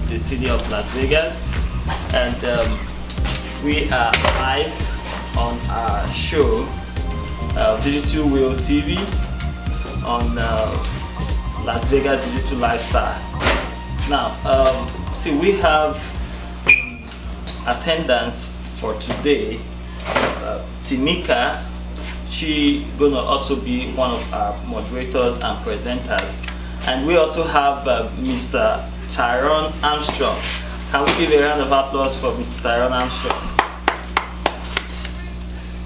The city of Las Vegas, and we are live on our show, Digital Wheel TV, on Las Vegas Digital Lifestyle. Now, see, we have attendance for today. Timika, she gonna also be one of our moderators and presenters, and we also have Mr. Tyrone Armstrong. Can we give a round of applause for Mr. Tyrone Armstrong?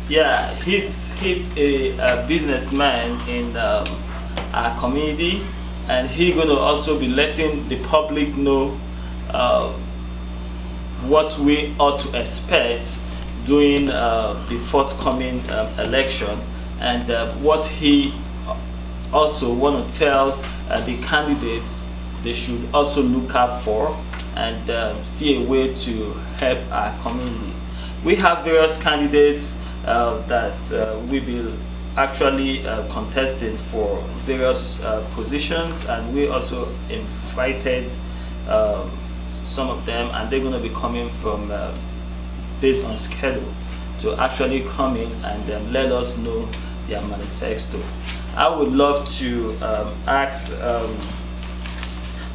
Yeah, he's a businessman in our community, and he's gonna also be letting the public know what we ought to expect during the forthcoming election, and what he also want to tell the candidates they should also look out for, and see a way to help our community. We have various candidates that we will actually contesting for various positions, and we also invited some of them, and they're going to be coming from based on schedule to actually come in and let us know their manifesto. I would love to ask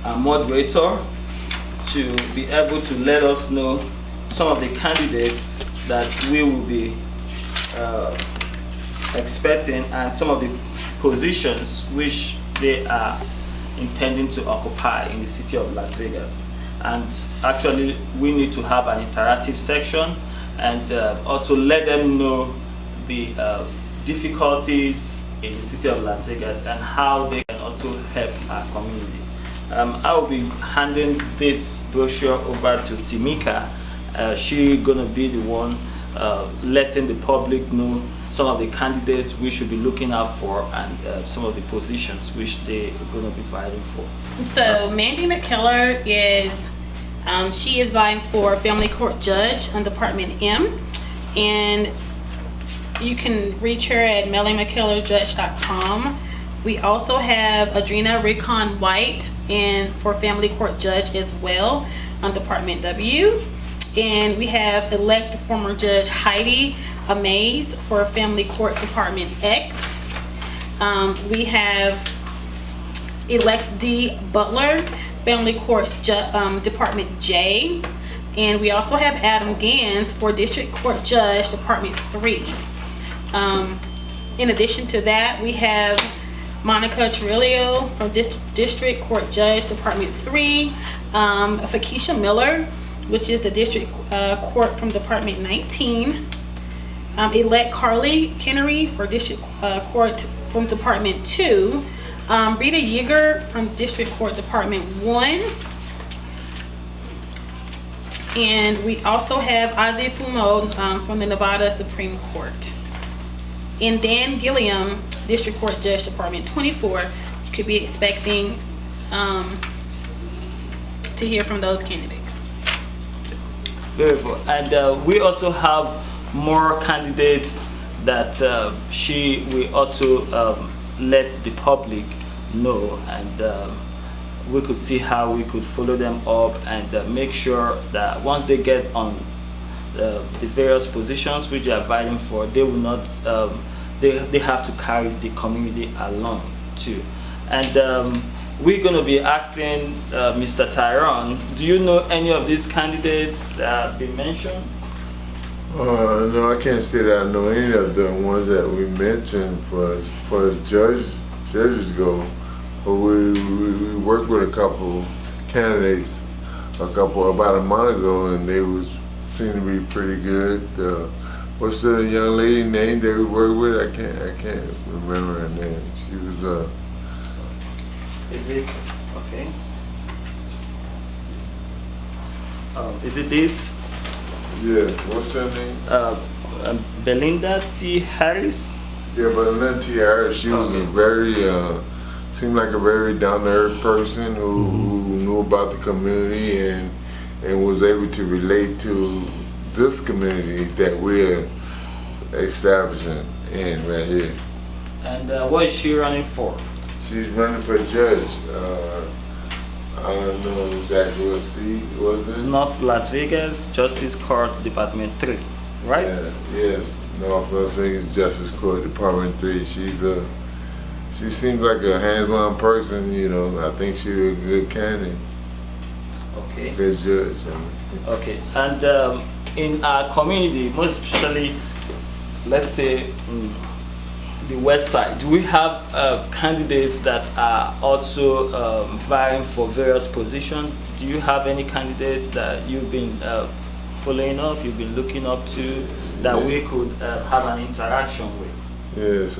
our moderator to be able to let us know some of the candidates that we will be expecting, and some of the positions which they are intending to occupy in the city of Las Vegas. And actually we need to have an interactive section, and also let them know the difficulties in the city of Las Vegas and how they can also help our community. I will be handing this brochure over to Timika. She's gonna be the one letting the public know some of the candidates we should be looking out for, and some of the positions which they're gonna be vying for. So MANDY MCKELLAR is she is vying for family court judge on Department M, and you can reach her at mellymckellarjudge.com. We also have Adrena Rickon White and for family court judge as well on Department W. And we have elect former judge Heidi Amaze for family court Department X. We have elect D Butler, family court Department J. And we also have Adam Gans for district court judge Department 3. In addition to that, we have Monica Trillo from District Court Judge Department 3, Fakisha Miller, which is the District Court from Department 19, elect Carly Kennery for District Court from Department 2, Rita Yeager from District Court Department 1, and we also have Ozzie Fumo from the Nevada Supreme Court. And Dan Gilliam, District Court Judge Department 24, you could be expecting to hear from those candidates. Beautiful. And we also have more candidates that she will also let the public know, and we could see how we could follow them up and make sure that once they get on the various positions which they are vying for, they will not they have to carry the community along too. And we're going to be asking Mr. Tyrone, do you know any of these candidates that have been mentioned? No, I can't say that I know any of the ones that we mentioned for as judges go. But we worked with a couple candidates about a month ago, and they seemed to be pretty good. What's the young lady name that we worked with? I can't remember her name. She was Is it okay? Is it this? Yeah, what's her name? Belinda T. Harris. Yeah, Belinda T. Harris. She was a very seemed like a very down-to-earth person who knew about the community and was able to relate to this community that we're establishing in right here. And what is she running for? She's running for judge. I don't know exactly what seat was it. North Las Vegas Justice Court Department 3, right? Yeah, yes, North Las Vegas Justice Court Department 3. She seems like a hands-on person, you know. I think she's a good candidate. Okay. Good judge. I mean. Okay. And in our community, most especially, let's say the west side, do we have candidates that are also vying for various positions? Do you have any candidates that you've been following up, you've been looking up to, that we could have an interaction with? Yes,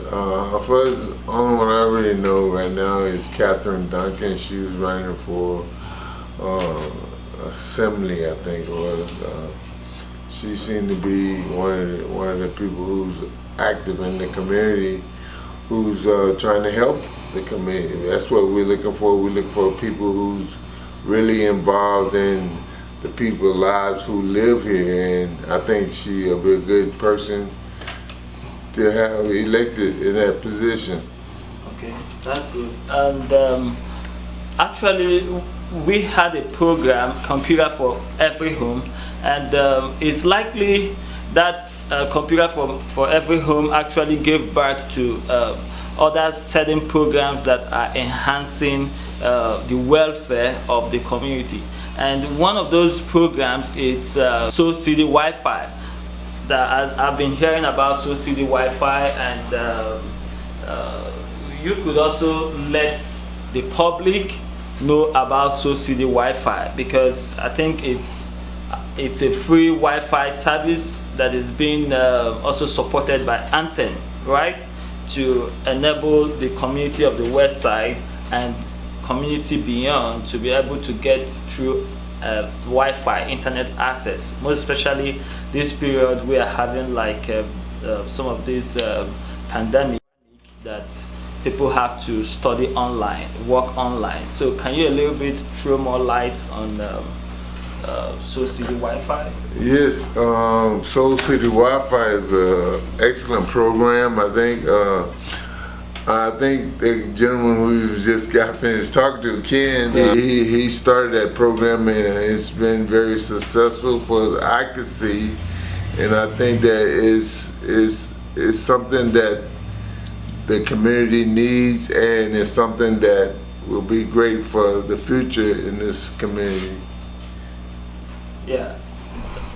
first, only one I really know right now is Catherine Duncan. She was running for Assembly, I think it was. She seemed to be one of the people who's active in the community, who's trying to help the community. That's what we're looking for. We look for people who's really involved in the people's lives who live here, and I think she'll be a good person to have elected in that position. Okay, that's good. And actually, we had a program, Computer for Every Home, and it's likely that Computer for Every Home actually gave birth to other certain programs that are enhancing the welfare of the community. And one of those programs is Soul City Wi-Fi. That I've been hearing about Soul City Wi-Fi, and you could also let the public know about Soul City Wi-Fi, because I think it's a free Wi-Fi service that is being also supported by Anthem, right, to enable the community of the West Side and community beyond to be able to get through Wi-Fi internet access. Most especially this period we are having, like some of these pandemic that people have to study online, work online. So can you a little bit throw more light on Soul City Wi-Fi? Yes, Soul City Wi-Fi is an excellent program. I think the gentleman who just got finished talking to, Ken, he started that program, and it's been very successful for I can see. And I think that is something that the community needs, and it's something that will be great for the future in this community. Yeah,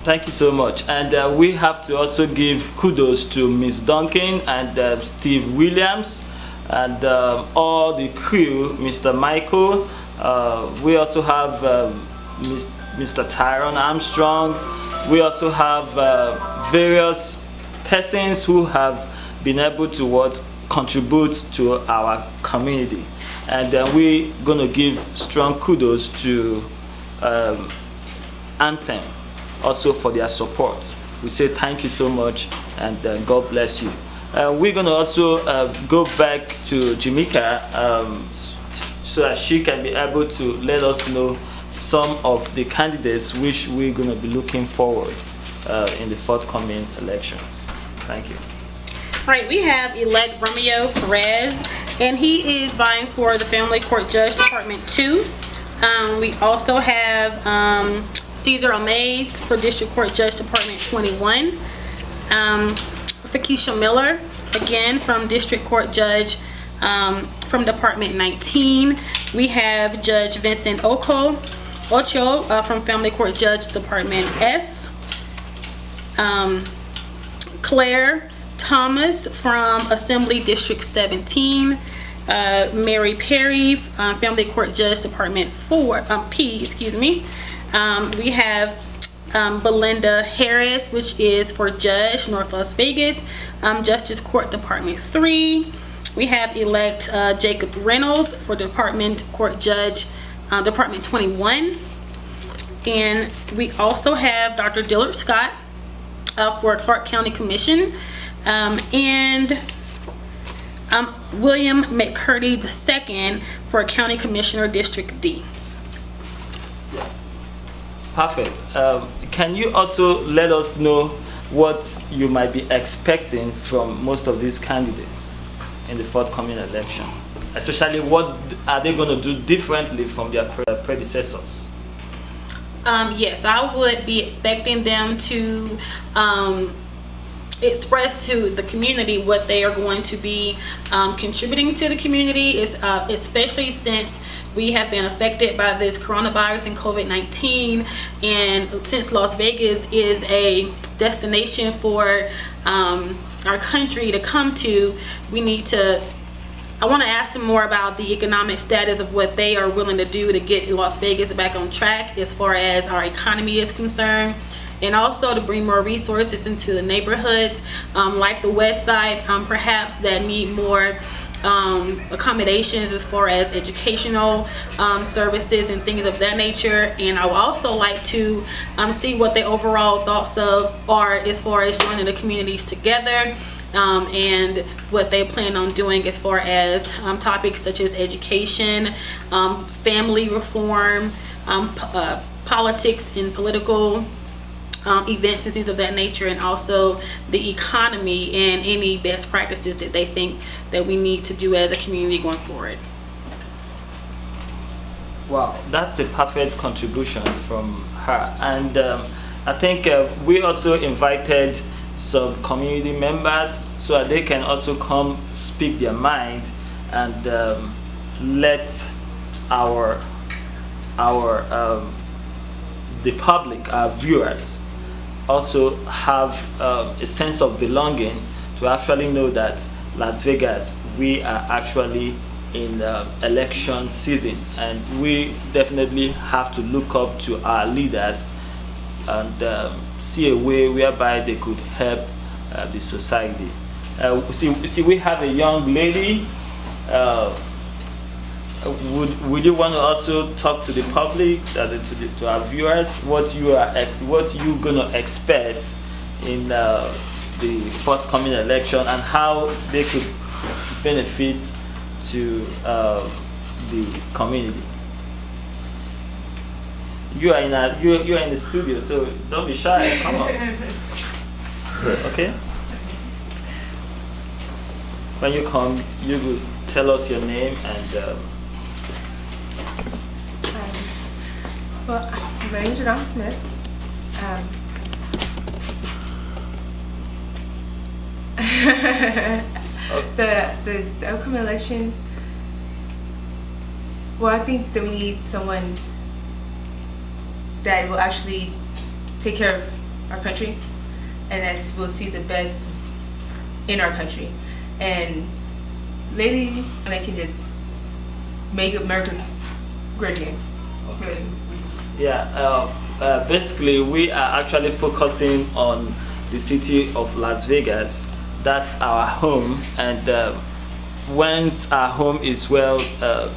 thank you so much. And we have to also give kudos to Miss Duncan and Steve Williams and all the crew, Mr. Michael. We also have Mr. Tyrone Armstrong. We also have various persons who have been able to contribute to our community. And we're going to give strong kudos to Anthem also for their support. We say thank you so much, and God bless you. We're going to also go back to Jamaica so that she can be able to let us know some of the candidates which we're going to be looking forward in the forthcoming elections. Thank you. All right, we have elect Romeo Perez, and he is vying for the Family Court Judge Department 2. We also have Cesar Omaze for District Court Judge Department 21. Fakisha Miller, again from District Court Judge from Department 19. We have Judge Vincent Ocho from Family Court Judge Department S. Claire Thomas from Assembly District 17. Mary Perry, Family Court Judge, Department 4, P, excuse me. We have Belinda Harris, which is for Judge, North Las Vegas, Justice Court, Department 3. We have elect Jacob Reynolds for Department Court Judge, Department 21. And we also have Dr. Dillard Scott for Clark County Commission, and William McCurdy II for County Commissioner, District D. Perfect. Can you also let us know what you might be expecting from most of these candidates in the forthcoming election? Especially, what are they going to do differently from their predecessors? Yes, I would be expecting them to express to the community what they are going to be contributing to the community, is especially since we have been affected by this coronavirus and COVID-19, and since Las Vegas is a destination for our country to come to, I want to ask them more about the economic status of what they are willing to do to get Las Vegas back on track as far as our economy is concerned, and also to bring more resources into the neighborhoods, like the West Side, perhaps, that need more accommodations as far as educational services and things of that nature. And I would also like to see what the overall thoughts are as far as joining the communities together, and what they plan on doing as far as topics such as education, family reform, politics and political events and things of that nature, and also the economy and any best practices that they think that we need to do as a community going forward. Wow, that's a perfect contribution from her. And I think we also invited some community members so that they can also come speak their mind and let the public, our viewers, also have a sense of belonging to actually know that Las Vegas, we are actually in election season, and we definitely have to look up to our leaders and see a way whereby they could help the society. See, we have a young lady. Would you want to also talk to the public, to our viewers, what you gonna expect in the forthcoming election, and how they could benefit to the community? You are in the studio, so don't be shy. Come on. Okay. When you come, you will tell us your name and. Well, my name is Ron Smith. The upcoming election, well, I think that we need someone that will actually take care of our country, and that will see the best in our country. And lately, and I can just make America great again. Really. Yeah, basically we are actually focusing on the city of Las Vegas. That's our home, and once our home is well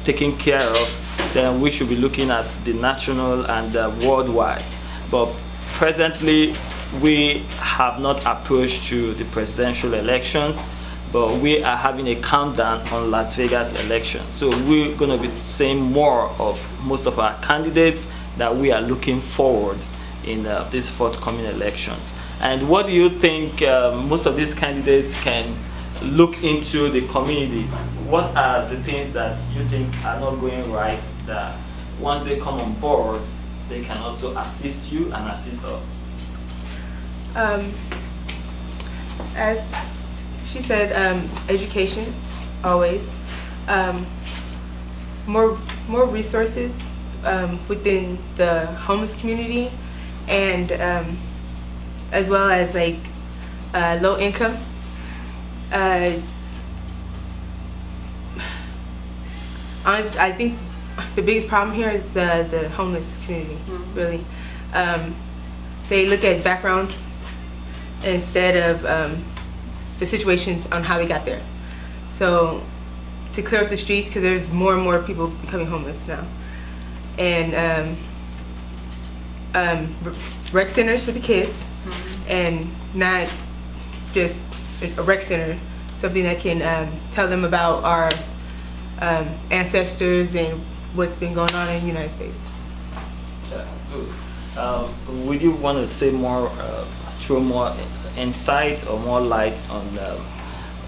taken care of, then we should be looking at the national and worldwide. But presently we have not approached to the presidential elections, but we are having a countdown on Las Vegas election. So we're going to be saying more of most of our candidates that we are looking forward in these forthcoming elections. And what do you think most of these candidates can look into the community? What are the things that you think are not going right, that once they come on board, they can also assist you and assist us? As she said, education, always. More resources within the homeless community, and as well as like low income. Honestly, I think the biggest problem here is the homeless community. Really, they look at backgrounds instead of the situation on how they got there. So to clear up the streets, because there's more and more people becoming homeless now, and rec centers for the kids, and not just a rec center, something that can tell them about our ancestors and what's been going on in the United States. Yeah, good. Would you want to say more, throw more insight or more light on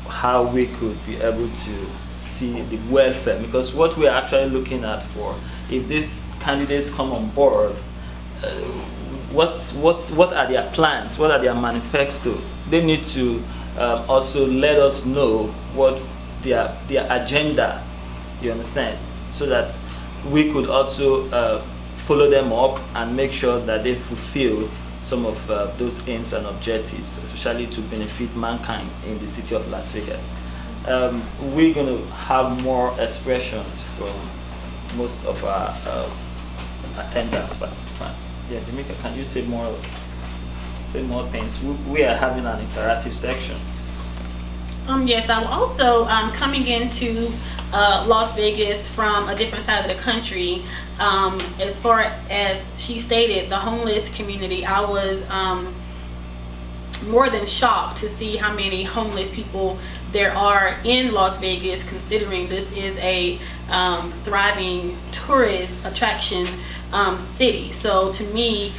how we could be able to see the welfare? Because what we are actually looking at for, if these candidates come on board, what are their plans? What are their manifesto? They need to also let us know what their agenda. You understand? So that we could also follow them up and make sure that they fulfill some of those aims and objectives, especially to benefit mankind in the city of Las Vegas. We're going to have more expressions from most of our attendance participants. Yeah, Jamaica, can you say more things? We are having an interactive section. Yes, I'm also coming into Las Vegas from a different side of the country. As far as she stated, the homeless community, I was more than shocked to see how many homeless people there are in Las Vegas, considering this is a thriving tourist attraction city. So to me,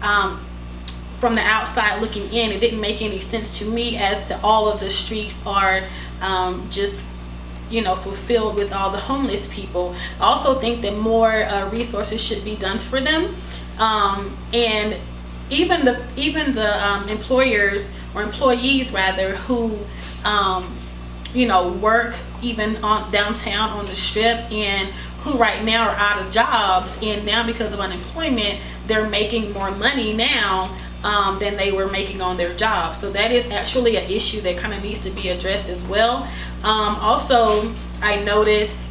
from the outside looking in, it didn't make any sense to me as to all of the streets are just fulfilled with all the homeless people. I also think that more resources should be done for them, and even the employers or employees rather who work even on downtown on the strip and who right now are out of jobs, and now because of unemployment they're making more money now than they were making on their job. So that is actually an issue that kind of needs to be addressed as well. Also, I noticed,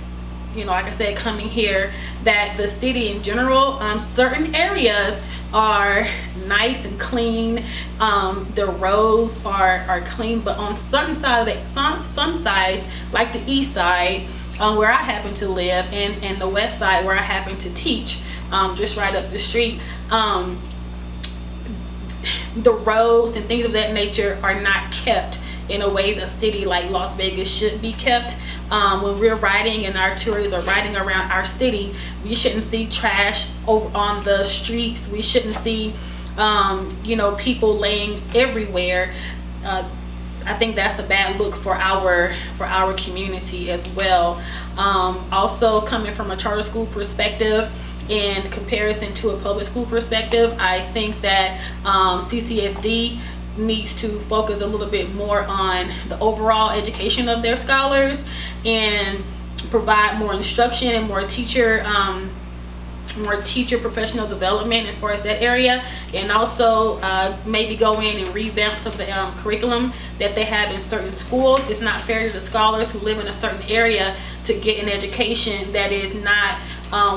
like I said, coming here, that the city in general, certain areas are nice and clean. The roads are clean, but on certain some sides, like the east side, where I happen to live, and the west side where I happen to teach, just right up the street, the roads and things of that nature are not kept in a way the city like Las Vegas should be kept. When we're riding and our tourists are riding around our city, we shouldn't see trash over on the streets. We shouldn't see people laying everywhere. I think that's a bad look for our community as well. Also, coming from a charter school perspective, in comparison to a public school perspective, I think that CCSD needs to focus a little bit more on the overall education of their scholars and provide more instruction and more teacher professional development as far as that area, and also maybe go in and revamp some of the curriculum that they have in certain schools. It's not fair to the scholars who live in a certain area to get an education that is not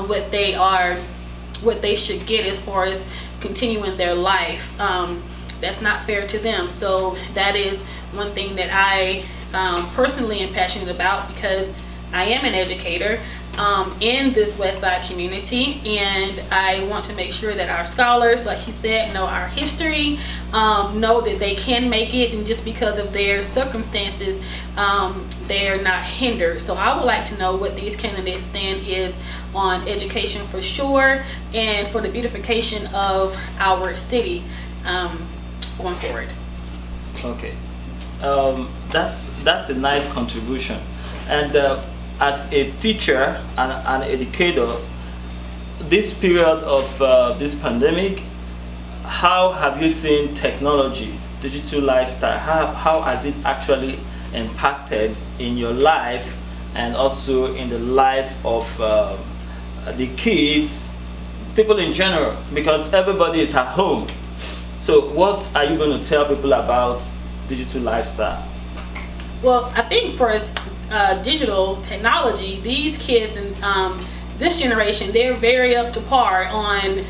what they should get as far as continuing their life. That's not fair to them. So that is one thing that I personally am passionate about, because I am an educator in this West Side community, and I want to make sure that our scholars, like you said, know our history, know that they can make it, and just because of their circumstances, they are not hindered. So I would like to know what these candidates' stand is on education for sure, and for the beautification of our city going forward. Okay, that's a nice contribution. And as a teacher and an educator, this period of this pandemic, how have you seen technology, digital lifestyle, how has it actually impacted in your life and also in the life of the kids, people in general, because everybody is at home. So what are you going to tell people about digital lifestyle? Well, I think for us, digital technology, these kids and this generation, they're very up to par on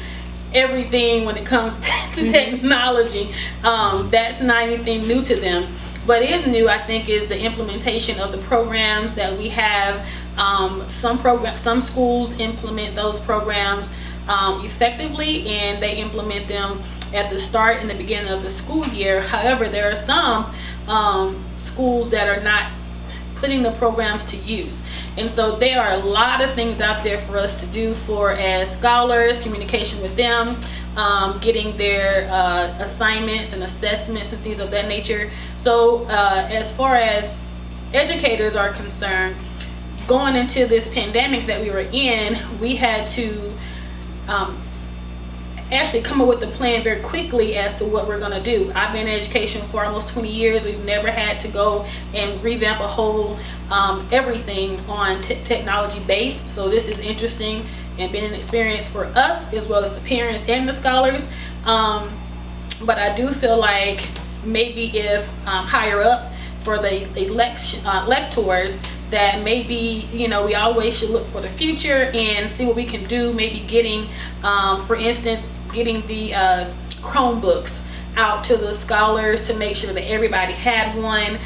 everything when it comes to technology. That's not anything new to them. But is new, I think, is the implementation of the programs that we have. Some schools implement those programs effectively, and they implement them at the start and the beginning of the school year. However, there are some schools that are not putting the programs to use, and so there are a lot of things out there for us to do for as scholars, communication with them, getting their assignments and assessments and things of that nature. So as far as educators are concerned, going into this pandemic that we were in, we had to actually come up with a plan very quickly as to what we're going to do. I've been in education for almost 20 years. We've never had to go and revamp a whole everything on technology base. So this is interesting and been an experience for us as well as the parents and the scholars. But I do feel like maybe if higher up for the lectors, that maybe, you know, we always should look for the future and see what we can do. Maybe getting, for instance, getting the Chromebooks out to the scholars to make sure that everybody had one.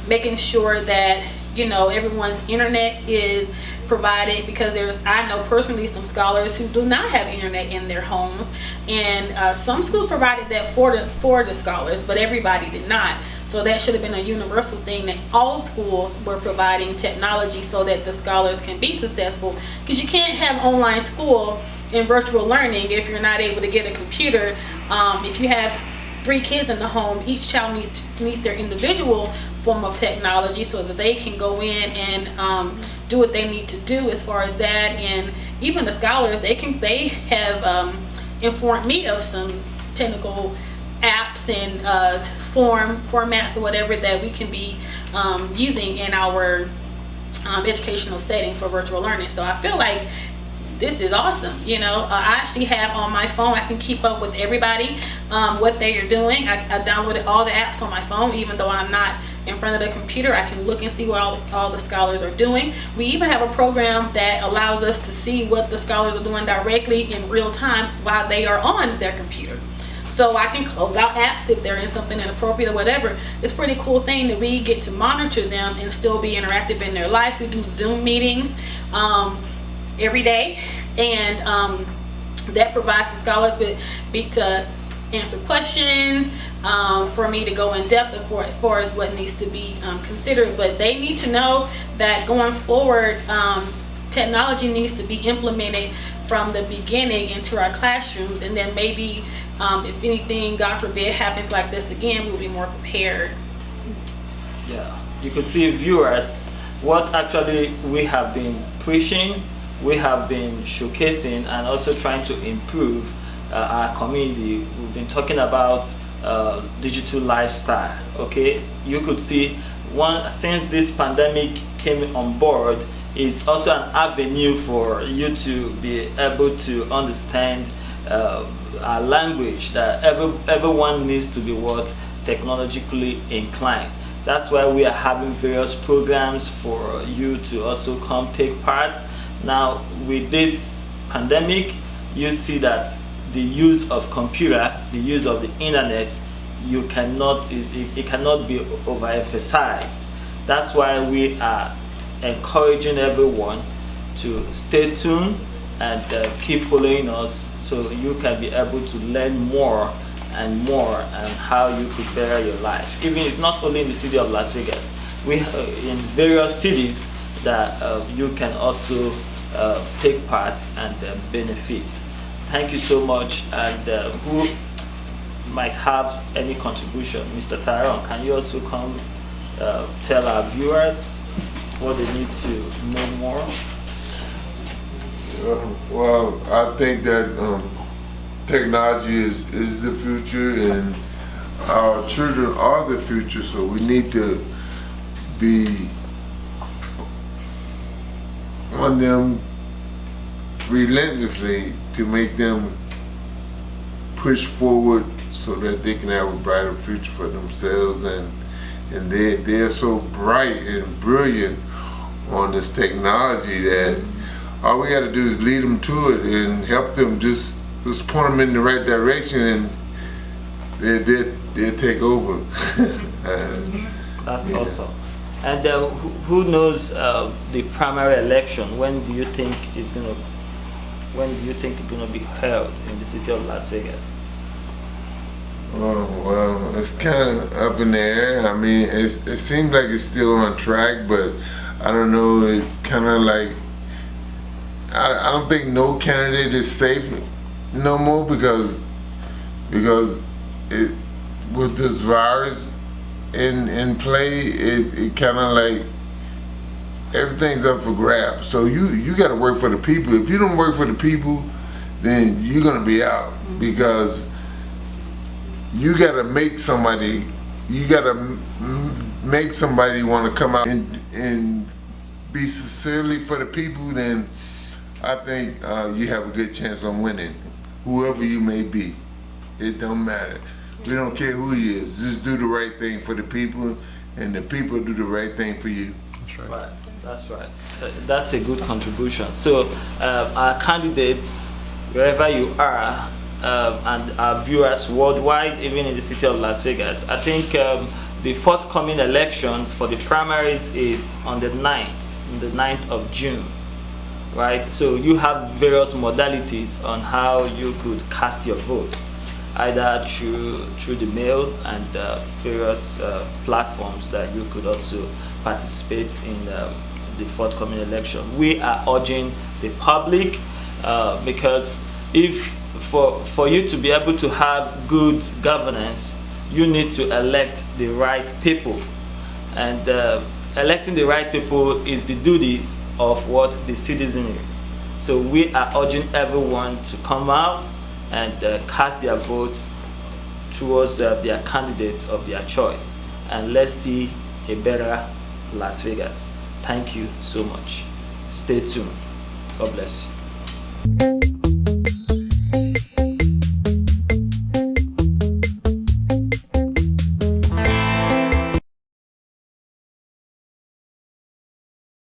Making sure that, you know, everyone's internet is provided, because I know personally some scholars who do not have internet in their homes, and some schools provided that for the scholars, but everybody did not. So that should have been a universal thing, that all schools were providing technology so that the scholars can be successful, because you can't have online school and virtual learning if you're not able to get a computer. If you have 3 kids in the home, each child needs their individual form of technology so that they can go in and do what they need to do as far as that. And even the scholars, they have informed me of some technical apps and formats or whatever that we can be using in our educational setting for virtual learning. So I feel like this is awesome. You know, I actually have on my phone, I can keep up with everybody, what they are doing. I downloaded all the apps on my phone. Even though I'm not in front of the computer, I can look and see what all the scholars are doing. We even have a program that allows us to see what the scholars are doing directly in real time while they are on their computer. So I can close out apps if they're in something inappropriate or whatever. It's a pretty cool thing that we get to monitor them and still be interactive in their life. We do Zoom meetings every day, and that provides the scholars with to answer questions, for me to go in depth as far as what needs to be considered. But they need to know that going forward, technology needs to be implemented from the beginning into our classrooms, and then maybe if anything, God forbid, happens like this again, we'll be more prepared. Yeah, you could see, viewers, what actually we have been preaching, we have been showcasing, and also trying to improve our community. We've been talking about digital lifestyle. Okay, you could see, since this pandemic came on board, it's also an avenue for you to be able to understand our language, that everyone needs to be technologically inclined. That's why we are having various programs for you to also come take part. Now with this pandemic, you see that the use of computer, the use of the internet, it cannot be overemphasized. That's why we are encouraging everyone to stay tuned and keep following us, so you can be able to learn more and more on how you prepare your life. Even it's not only in the city of Las Vegas, we in various cities that you can also take part and benefit. Thank you so much. And who might have any contribution? Mr. Tyrone, can you also come tell our viewers what they need to know more? Well, I think that technology is the future, and our children are the future, so we need to be on them relentlessly to make them push forward so that they can have a brighter future for themselves, and they're so bright and brilliant on this technology that all we got to do is lead them to it and help them, just point them in the right direction, and they'll take over. That's awesome. And who knows the primary election? When do you think it's gonna be held in the city of Las Vegas? Well, it's kind of up in the air. I mean, it seems like it's still on track, but I don't know. It kind of like, I don't think no candidate is safe no more, because with this virus in play, it kind of like everything's up for grabs. So you got to work for the people. If you don't work for the people, then you're gonna be out, because you got to make somebody. You got to make somebody want to come out and be sincerely for the people. Then I think you have a good chance on winning, whoever you may be. It don't matter. We don't care who he is. Just do the right thing for the people, and the people do the right thing for you. That's right. Right. That's right. That's a good contribution. So our candidates, wherever you are, and our viewers worldwide, even in the city of Las Vegas, I think the forthcoming election for the primaries is on the 9th of June. Right? So you have various modalities on how you could cast your votes, either through the mail and various platforms that you could also participate in the forthcoming election. We are urging the public, because for you to be able to have good governance, you need to elect the right people, and electing the right people is the duties of what the citizenry. So we are urging everyone to come out and cast their votes towards their candidates of their choice, and let's see a better Las Vegas. Thank you so much. Stay tuned. God bless you.